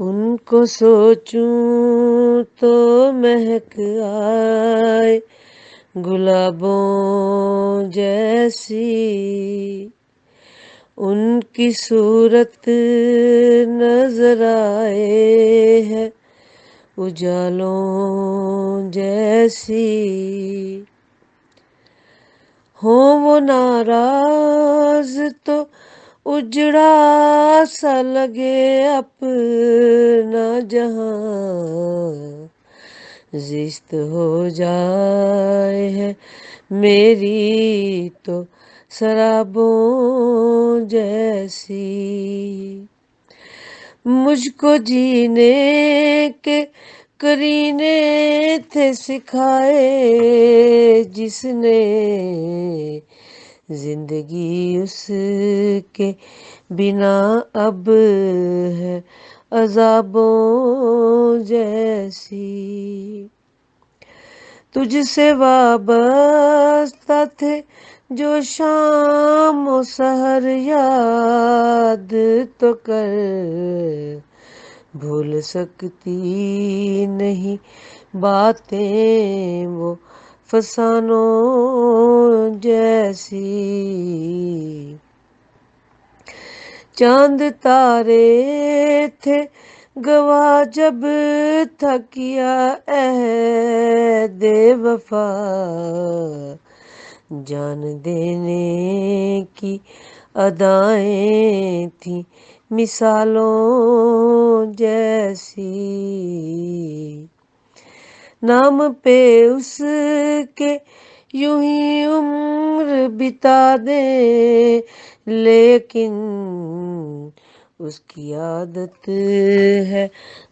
ان کو سوچوں تو مہک آئے گلابوں جیسی، ان کی صورت نظر آئے ہے اجالوں جیسی، ہوں وہ ناراض تو اجڑا سا لگے اپنا جہاں، زشت ہو جائے ہے میری تو شرابوں جیسی، مجھ کو جینے کے قرینے تھے سکھائے جس نے، زندگی اس کے بنا اب ہے عذابوں جیسی، تجھ سے وابستہ تھے جو شام و سحر، یاد تو کر بھول سکتی نہیں باتیں وہ فسانوں جیسی، چاند تارے تھے گواہ جب تھا کیا عہد وفا، جان دینے کی ادائیں تھیں مثالوں جیسی، نام پہ اس کے یوں ہی عمر بتا دیں لیکن اس کی عادت ہے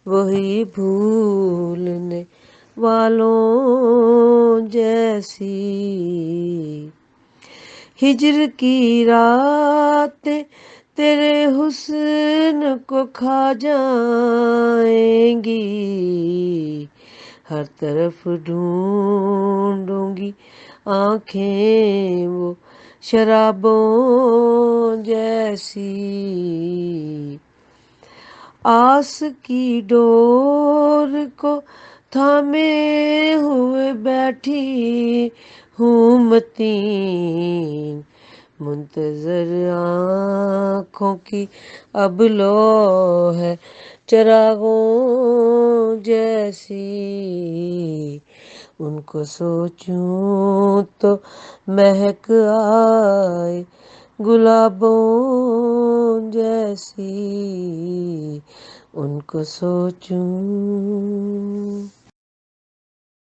وہی بھولنے والوں جیسی، ہجر کی راتیں تیرے حسن کو کھا جائیں گی، ہر طرف ڈھونڈوں گی آنکھیں وہ شرابوں جیسی، آس کی ڈور کو تھامے ہوئے بیٹھی ہوں متین، منتظر آنکھوں کی اب لو ہے چراغوں جیسی، ان کو سوچوں تو مہک آئے گلابوں جیسی، ان کو سوچوں